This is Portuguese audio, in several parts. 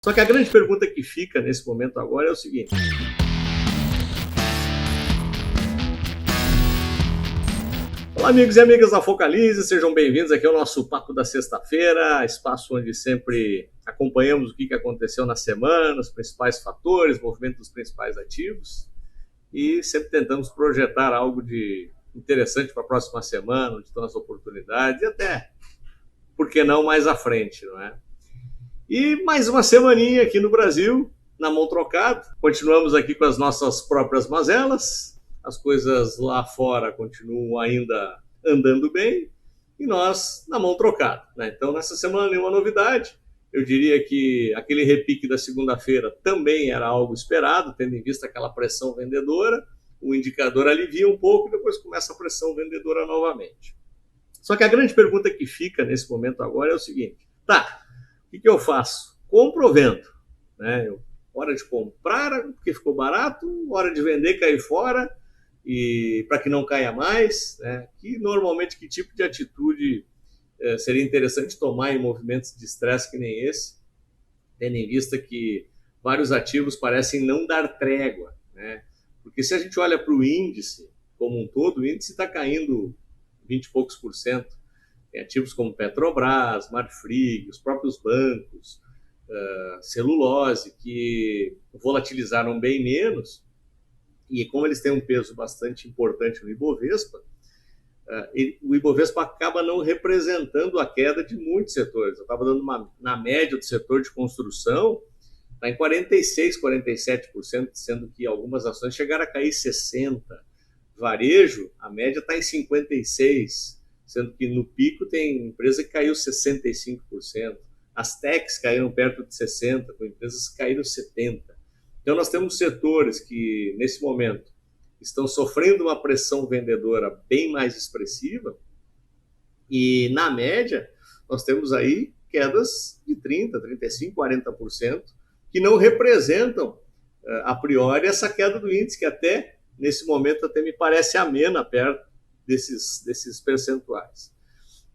Só que a grande pergunta que fica nesse momento agora é o seguinte: olá, amigos e amigas da Focalize, sejam bem-vindos aqui ao nosso Papo da Sexta-feira, espaço onde sempre acompanhamos o que aconteceu na semana, os principais fatores, movimento dos principais ativos, e sempre tentamos projetar algo de interessante para a próxima semana, onde estão as oportunidades, e até, por que não, mais à frente, não é? E mais uma semaninha aqui no Brasil, na mão trocada. Continuamos aqui com as nossas próprias mazelas. As coisas lá fora continuam ainda andando bem. E nós na mão trocada, né? Então, nessa semana, nenhuma novidade. Eu diria que aquele repique da segunda-feira também era algo esperado, tendo em vista aquela pressão vendedora. O indicador alivia um pouco e depois começa a pressão vendedora novamente. Só que a grande pergunta que fica nesse momento agora é o seguinte: tá, o que eu faço? Compro ou vendo? Né? Hora de comprar porque ficou barato, hora de vender, cair fora, e para que não caia mais, né? Normalmente que tipo de atitude seria interessante tomar em movimentos de estresse que nem esse, tendo em vista que vários ativos parecem não dar trégua, né? Porque se a gente olha para o índice como um todo, o índice está caindo 20 e poucos por cento. Tem ativos como Petrobras, Marfrig, os próprios bancos, celulose, que volatilizaram bem menos, e como eles têm um peso bastante importante no Ibovespa, o Ibovespa acaba não representando a queda de muitos setores. Eu estava dando na média do setor de construção, está em 46%, 47%, sendo que algumas ações chegaram a cair 60%. Varejo, a média está em 56%. Sendo que no pico tem empresa que caiu 65%. As techs caíram perto de 60%, com empresas que caíram 70%. Então nós temos setores que, nesse momento, estão sofrendo uma pressão vendedora bem mais expressiva e, na média, nós temos aí quedas de 30%, 35%, 40%, que não representam, a priori, essa queda do índice, que até, nesse momento, até me parece amena perto desses percentuais.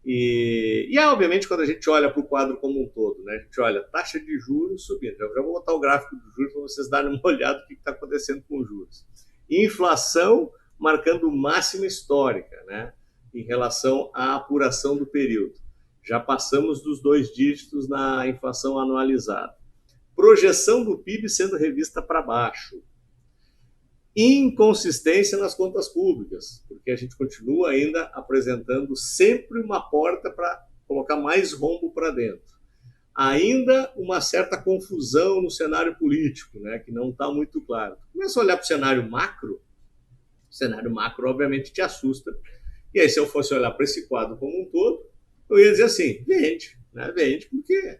E obviamente, quando a gente olha para o quadro como um todo, né, a gente olha taxa de juros subindo. Eu já vou botar o gráfico dos juros para vocês darem uma olhada no que está acontecendo com os juros. Inflação marcando máxima histórica, né, em relação à apuração do período. Já passamos dos 2 dígitos na inflação anualizada. Projeção do PIB sendo revista para baixo. Inconsistência nas contas públicas, porque a gente continua ainda apresentando sempre uma porta para colocar mais rombo para dentro. Ainda uma certa confusão no cenário político, né, que não está muito claro. Começa a olhar para o cenário macro obviamente te assusta. E aí, se eu fosse olhar para esse quadro como um todo, eu ia dizer assim, vende, né, vende, porque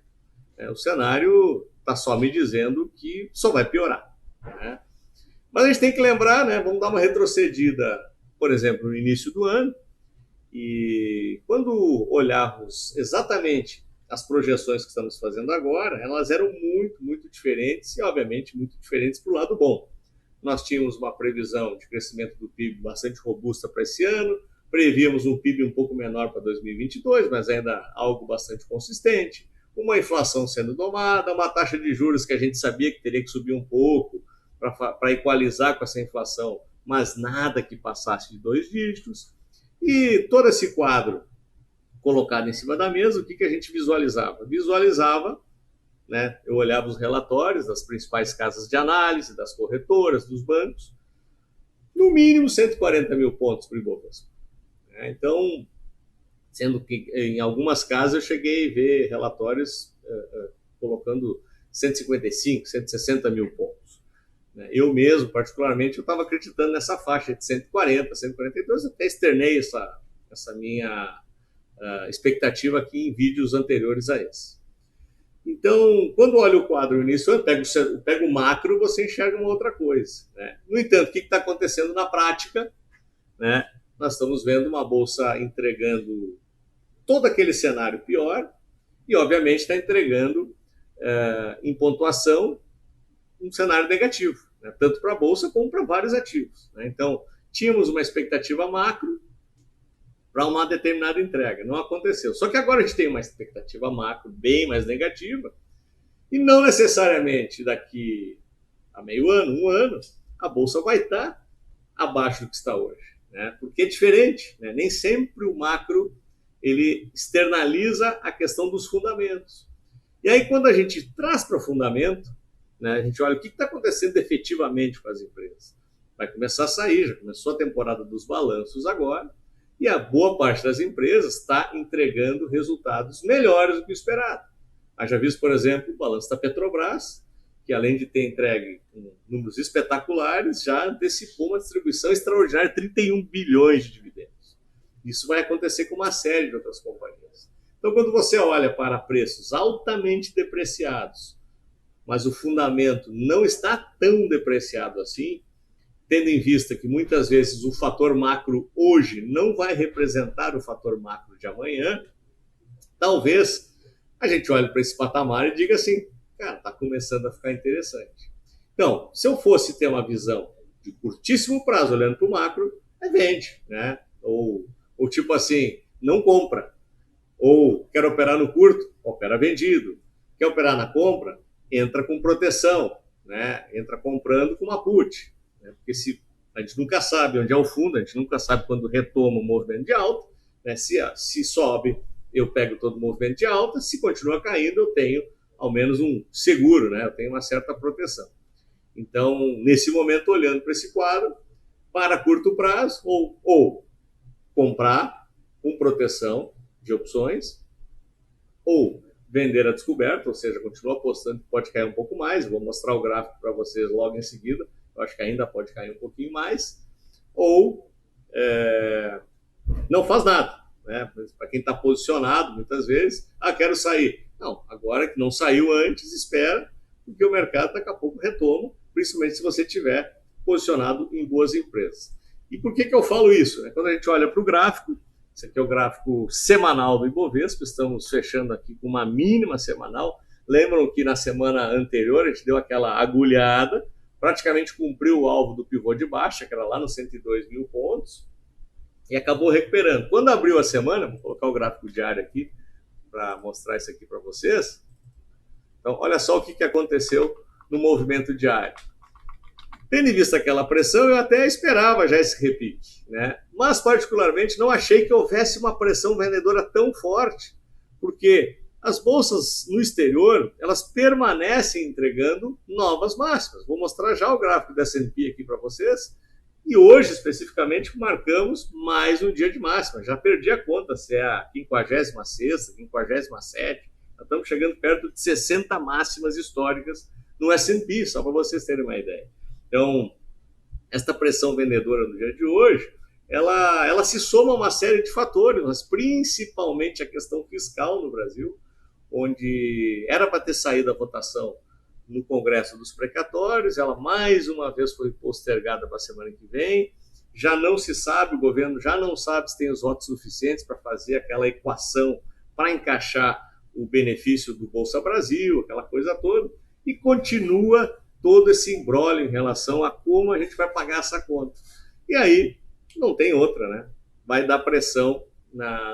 o cenário está só me dizendo que só vai piorar, né? Mas a gente tem que lembrar, né? Vamos dar uma retrocedida, por exemplo, no início do ano, e quando olharmos exatamente as projeções que estamos fazendo agora, elas eram muito, muito diferentes e, obviamente, muito diferentes para o lado bom. Nós tínhamos uma previsão de crescimento do PIB bastante robusta para esse ano, prevíamos um PIB um pouco menor para 2022, mas ainda algo bastante consistente, uma inflação sendo domada, uma taxa de juros que a gente sabia que teria que subir um pouco, para equalizar com essa inflação, mas nada que passasse de 2 dígitos. E todo esse quadro colocado em cima da mesa, o que a gente visualizava? Visualizava, né, eu olhava os relatórios das principais casas de análise, das corretoras, dos bancos, no mínimo 140 mil pontos para o Ibovespa. Então, sendo que em algumas casas eu cheguei a ver relatórios colocando 155, 160 mil pontos. Eu mesmo, particularmente, eu estava acreditando nessa faixa de 140, 142, até externei essa minha expectativa aqui em vídeos anteriores a esse. Então, quando olha o quadro no início, eu pego o macro, você enxerga uma outra coisa, né? No entanto, o que está acontecendo na prática? Né? Nós estamos vendo uma bolsa entregando todo aquele cenário pior e, obviamente, está entregando em pontuação um cenário negativo, né? Tanto para a Bolsa como para vários ativos, né? Então, tínhamos uma expectativa macro para uma determinada entrega, não aconteceu. Só que agora a gente tem uma expectativa macro bem mais negativa E não necessariamente daqui a meio ano, um ano, a Bolsa vai estar abaixo do que está hoje. Né? Porque é diferente, né? Nem sempre o macro ele externaliza a questão dos fundamentos. E aí, quando a gente traz para o fundamento, né, a gente olha o que está acontecendo efetivamente com as empresas. Vai começar a sair, já começou a temporada dos balanços agora, e a boa parte das empresas está entregando resultados melhores do que o esperado. Haja visto, por exemplo, o balanço da Petrobras, que além de ter entregue números espetaculares, já antecipou uma distribuição extraordinária de 31 bilhões de dividendos. Isso vai acontecer com uma série de outras companhias. Então, quando você olha para preços altamente depreciados, mas o fundamento não está tão depreciado assim, tendo em vista que muitas vezes o fator macro hoje não vai representar o fator macro de amanhã, talvez a gente olhe para esse patamar e diga assim, cara, está começando a ficar interessante. Então, se eu fosse ter uma visão de curtíssimo prazo olhando para o macro, vende, né? Ou tipo assim, não compra. Ou quer operar no curto, opera vendido. Quer operar na compra, entra com proteção, né? Entra comprando com uma put. Né? Porque a gente nunca sabe onde é o fundo, a gente nunca sabe quando retoma o movimento de alta. Né? Se sobe, eu pego todo o movimento de alta. Se continua caindo, eu tenho ao menos um seguro, né? Eu tenho uma certa proteção. Então, nesse momento, olhando para esse quadro, para curto prazo, ou comprar com proteção de opções, ou vender a descoberta, ou seja, continuar apostando que pode cair um pouco mais. Vou mostrar o gráfico para vocês logo em seguida. Eu acho que ainda pode cair um pouquinho mais. Ou não faz nada. Né? Para quem está posicionado, muitas vezes, quero sair. Não, agora que não saiu antes, espera, porque o mercado daqui a pouco retoma, principalmente se você estiver posicionado em boas empresas. E por que eu falo isso? Quando a gente olha para o gráfico, esse aqui é o gráfico semanal do Ibovespa, estamos fechando aqui com uma mínima semanal. Lembram que na semana anterior a gente deu aquela agulhada, praticamente cumpriu o alvo do pivô de baixa, que era lá nos 102 mil pontos, e acabou recuperando. Quando abriu a semana, vou colocar o gráfico diário aqui para mostrar isso aqui para vocês. Então, olha só o que aconteceu no movimento diário. Tendo em vista aquela pressão, eu até esperava já esse repique, né? Mas, particularmente, não achei que houvesse uma pressão vendedora tão forte, porque as bolsas no exterior, elas permanecem entregando novas máximas. Vou mostrar já o gráfico da S&P aqui para vocês. E hoje, especificamente, marcamos mais um dia de máxima. Já perdi a conta se é a 56ª, 57ª. Estamos chegando perto de 60 máximas históricas no S&P, só para vocês terem uma ideia. Então, esta pressão vendedora no dia de hoje, ela se soma a uma série de fatores, mas principalmente a questão fiscal no Brasil, onde era para ter saído a votação no Congresso dos Precatórios, ela mais uma vez foi postergada para a semana que vem, já não se sabe, o governo já não sabe se tem os votos suficientes para fazer aquela equação para encaixar o benefício do Bolsa Brasil, aquela coisa toda, e continua todo esse imbróglio em relação a como a gente vai pagar essa conta. E aí, não tem outra, né? Vai dar pressão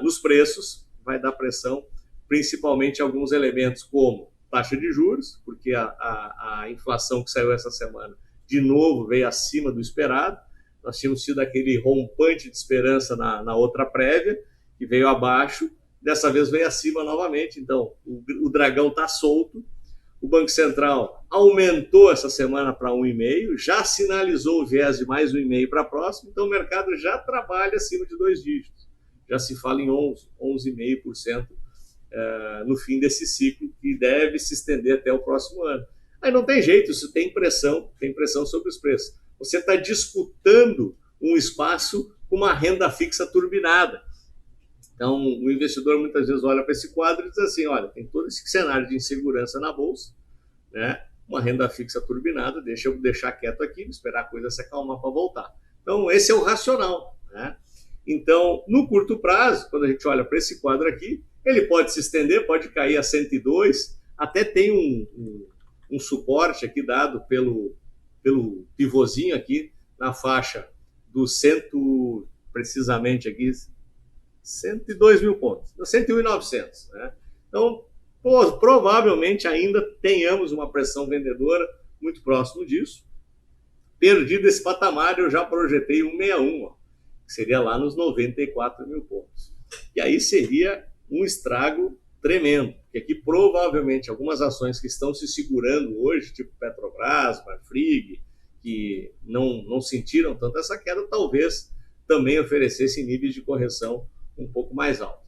nos preços, vai dar pressão principalmente em alguns elementos como taxa de juros, porque a inflação que saiu essa semana, de novo, veio acima do esperado. Nós tínhamos tido aquele rompante de esperança na outra prévia, que veio abaixo, dessa vez veio acima novamente. Então, o dragão está solto. O Banco Central aumentou essa semana para 1,5%, já sinalizou o viés de mais 1,5% para a próxima, então o mercado já trabalha acima de 2 dígitos. Já se fala em 11,5% no fim desse ciclo, que deve se estender até o próximo ano. Aí não tem jeito, isso tem pressão sobre os preços. Você está disputando um espaço com uma renda fixa turbinada. Então, o investidor muitas vezes olha para esse quadro e diz assim, olha, tem todo esse cenário de insegurança na bolsa, né? Uma renda fixa turbinada, deixa eu deixar quieto aqui, esperar a coisa se acalmar para voltar. Então, esse é o racional, né? Então, no curto prazo, quando a gente olha para esse quadro aqui, ele pode se estender, pode cair a 102, até tem um suporte aqui dado pelo pivôzinho aqui na faixa do precisamente aqui, 102 mil pontos, 101.900, né? Então, provavelmente ainda tenhamos uma pressão vendedora muito próximo disso. Perdido esse patamar, eu já projetei 161, que seria lá nos 94 mil pontos. E aí seria um estrago tremendo, porque aqui provavelmente algumas ações que estão se segurando hoje, tipo Petrobras, Marfrig, que não sentiram tanto essa queda, talvez também oferecessem níveis de correção um pouco mais altos.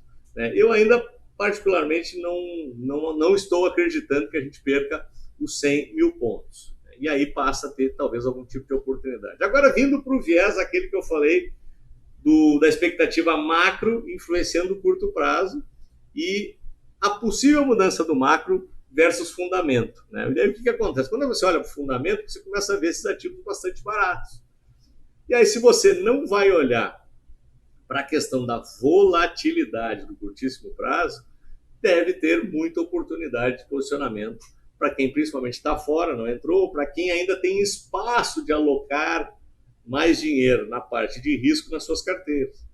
Eu ainda, particularmente, não estou acreditando que a gente perca os 100 mil pontos. E aí passa a ter, talvez, algum tipo de oportunidade. Agora, vindo para o viés, aquele que eu falei, da expectativa macro influenciando o curto prazo e a possível mudança do macro versus fundamento. E aí o que acontece? Quando você olha para o fundamento, você começa a ver esses ativos bastante baratos. E aí, se você não vai olhar para a questão da volatilidade do curtíssimo prazo, deve ter muita oportunidade de posicionamento para quem principalmente está fora, não entrou, para quem ainda tem espaço de alocar mais dinheiro na parte de risco nas suas carteiras.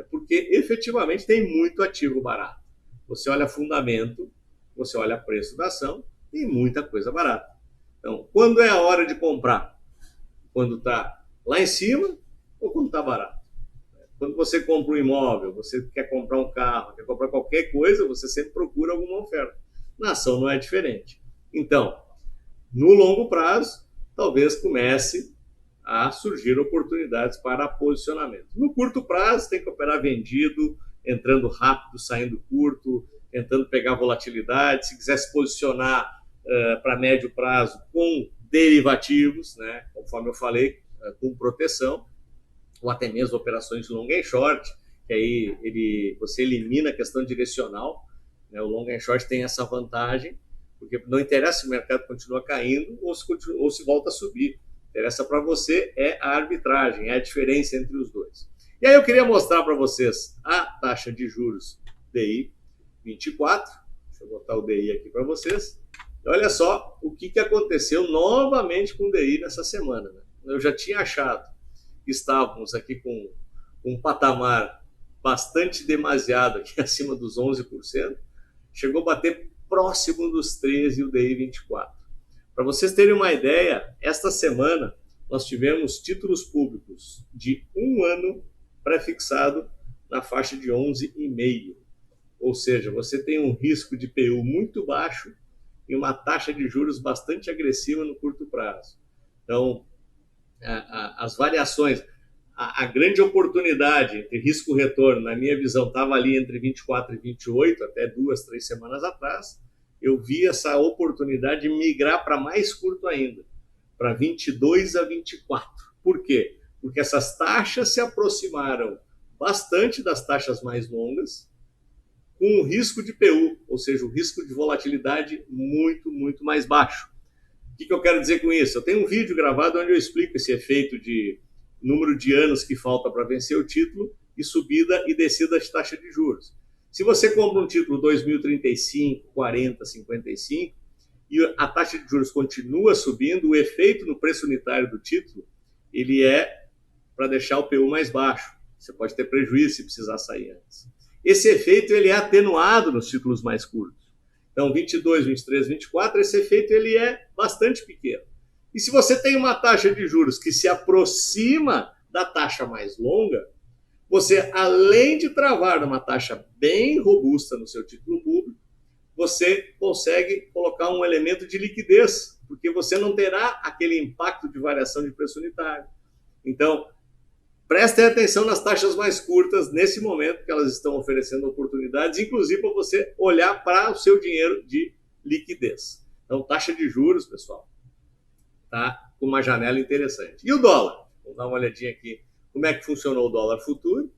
Porque efetivamente tem muito ativo barato. Você olha fundamento, você olha preço da ação, tem muita coisa barata. Então, quando é a hora de comprar? Quando está lá em cima ou quando está barato? Quando você compra um imóvel, você quer comprar um carro, quer comprar qualquer coisa, você sempre procura alguma oferta. Na ação não é diferente. Então, no longo prazo, talvez comece a surgir oportunidades para posicionamento. No curto prazo, tem que operar vendido, entrando rápido, saindo curto, tentando pegar volatilidade. Se quiser se posicionar para médio prazo com derivativos, conforme eu falei, com proteção, ou até mesmo operações de long and short, que aí você elimina a questão direcional. O long and short tem essa vantagem, porque não interessa se o mercado continua caindo ou se volta a subir. Interessa para você é a arbitragem, é a diferença entre os dois. E aí eu queria mostrar para vocês a taxa de juros DI 24. Deixa eu botar o DI aqui para vocês. E olha só o que aconteceu novamente com o DI nessa semana. Eu já tinha achado que estávamos aqui com um patamar bastante demasiado, aqui acima dos 11%. Chegou a bater próximo dos 13% o DI 24. Para vocês terem uma ideia, esta semana nós tivemos títulos públicos de 1 ano pré-fixado na faixa de 11,5. Ou seja, você tem um risco de PU muito baixo e uma taxa de juros bastante agressiva no curto prazo. Então, as variações, a grande oportunidade entre risco-retorno, na minha visão, estava ali entre 24 e 28, até 2, 3 semanas atrás. Eu vi essa oportunidade de migrar para mais curto ainda, para 22 a 24. Por quê? Porque essas taxas se aproximaram bastante das taxas mais longas, com o risco de PU, ou seja, o risco de volatilidade muito, muito mais baixo. O que eu quero dizer com isso? Eu tenho um vídeo gravado onde eu explico esse efeito de número de anos que falta para vencer o título e subida e descida de taxa de juros. Se você compra um título 2035, 40, 55 e a taxa de juros continua subindo, o efeito no preço unitário do título, ele é para deixar o PU mais baixo. Você pode ter prejuízo se precisar sair antes. Esse efeito ele é atenuado nos títulos mais curtos. Então, 22, 23, 24, esse efeito ele é bastante pequeno. E se você tem uma taxa de juros que se aproxima da taxa mais longa, você, além de travar numa taxa bem robusta no seu título público, você consegue colocar um elemento de liquidez, porque você não terá aquele impacto de variação de preço unitário. Então, prestem atenção nas taxas mais curtas nesse momento, que elas estão oferecendo oportunidades, inclusive para você olhar para o seu dinheiro de liquidez. Então, taxa de juros, pessoal, tá com uma janela interessante. E o dólar? Vamos dar uma olhadinha aqui como é que funcionou o dólar futuro.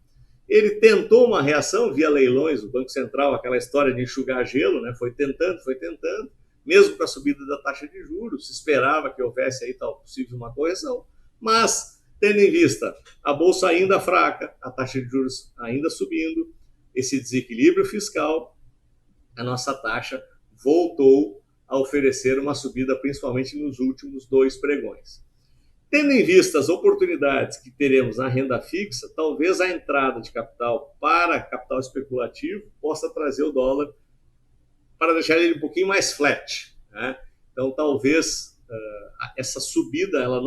Ele tentou uma reação via leilões, o Banco Central, aquela história de enxugar gelo, foi tentando, mesmo com a subida da taxa de juros, se esperava que houvesse aí tal possível uma correção, mas tendo em vista a bolsa ainda fraca, a taxa de juros ainda subindo, esse desequilíbrio fiscal, a nossa taxa voltou a oferecer uma subida, principalmente nos últimos 2 pregões. Tendo em vista as oportunidades que teremos na renda fixa, talvez a entrada de capital para capital especulativo possa trazer o dólar para deixar ele um pouquinho mais flat, né? Então, talvez essa subida ela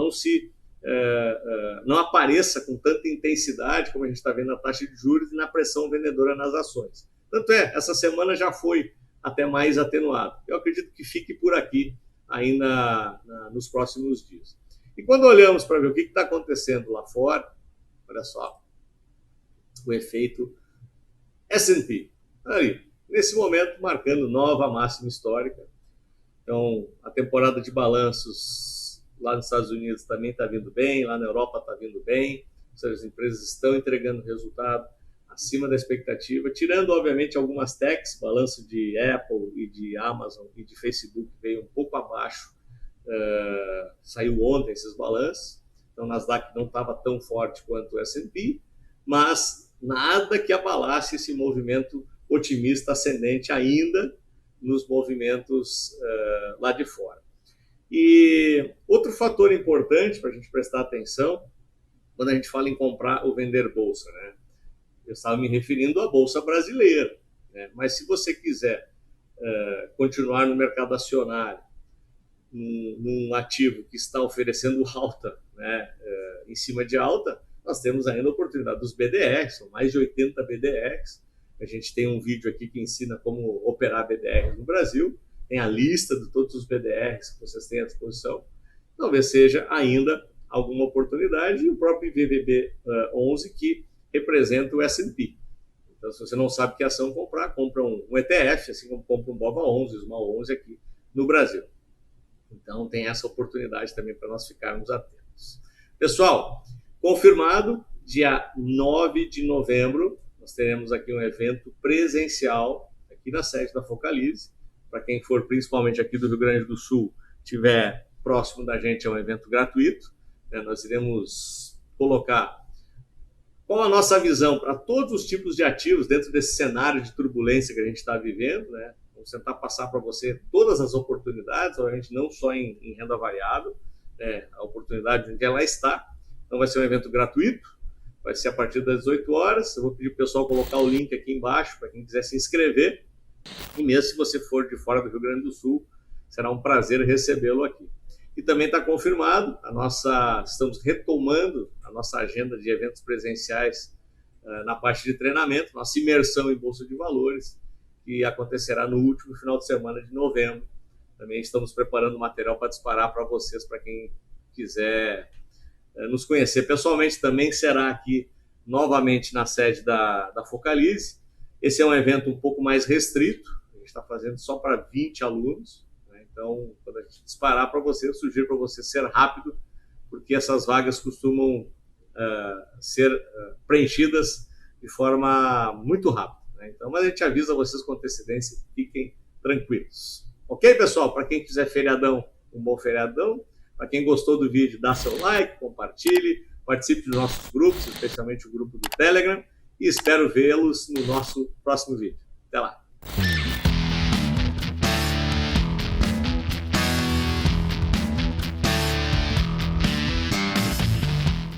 não apareça com tanta intensidade como a gente está vendo na taxa de juros e na pressão vendedora nas ações. Tanto essa semana já foi até mais atenuado. Eu acredito que fique por aqui ainda nos próximos dias. E quando olhamos para ver o que está acontecendo lá fora, olha só, o efeito S&P. Aí, nesse momento, marcando nova máxima histórica. Então, a temporada de balanços lá nos Estados Unidos também está vindo bem, lá na Europa está vindo bem, ou seja, as empresas estão entregando resultado acima da expectativa, tirando, obviamente, algumas techs, balanço de Apple e de Amazon e de Facebook veio um pouco abaixo, saiu ontem esses balanços, então o Nasdaq não estava tão forte quanto o S&P, mas nada que abalasse esse movimento otimista ascendente ainda nos movimentos lá de fora. E outro fator importante para a gente prestar atenção quando a gente fala em comprar ou vender bolsa, né? Eu estava me referindo à bolsa brasileira, né? Mas se você quiser continuar no mercado acionário, num ativo que está oferecendo alta, né, em cima de alta, nós temos ainda a oportunidade dos BDRs, são mais de 80 BDRs. A gente tem um vídeo aqui que ensina como operar BDRs no Brasil, tem a lista de todos os BDRs que vocês têm à disposição. Talvez seja ainda alguma oportunidade, e o próprio IVVB 11 que representa o S&P. Então, se você não sabe que ação comprar, compra um ETF, assim como compra um BOVA11, o SMAL 11 aqui no Brasil. Então, tem essa oportunidade também para nós ficarmos atentos. Pessoal, confirmado, dia 9 de novembro, nós teremos aqui um evento presencial aqui na sede da Focalize. Para quem for principalmente aqui do Rio Grande do Sul, estiver próximo da gente, é um evento gratuito. Nós iremos colocar qual a nossa visão para todos os tipos de ativos dentro desse cenário de turbulência que a gente está vivendo, né? Vamos tentar passar para você todas as oportunidades, obviamente não só em renda variável, a oportunidade onde ela está. Então vai ser um evento gratuito, vai ser a partir das 18 horas. Eu vou pedir para o pessoal colocar o link aqui embaixo para quem quiser se inscrever. E mesmo se você for de fora do Rio Grande do Sul, será um prazer recebê-lo aqui. E também está confirmado, estamos retomando a nossa agenda de eventos presenciais na parte de treinamento, nossa imersão em Bolsa de Valores, que acontecerá no último final de semana de novembro. Também estamos preparando material para disparar para vocês, para quem quiser nos conhecer pessoalmente. Também será aqui novamente na sede da Focalize. Esse é um evento um pouco mais restrito, a gente está fazendo só para 20 alunos, né? Então, quando a gente disparar para você, eu sugiro para você ser rápido, porque essas vagas costumam ser preenchidas de forma muito rápida, né? Então, mas a gente avisa vocês com antecedência, fiquem tranquilos. Ok, pessoal? Para quem quiser feriadão, um bom feriadão. Para quem gostou do vídeo, dá seu like, compartilhe, participe dos nossos grupos, especialmente o grupo do Telegram, e espero vê-los no nosso próximo vídeo. Até lá!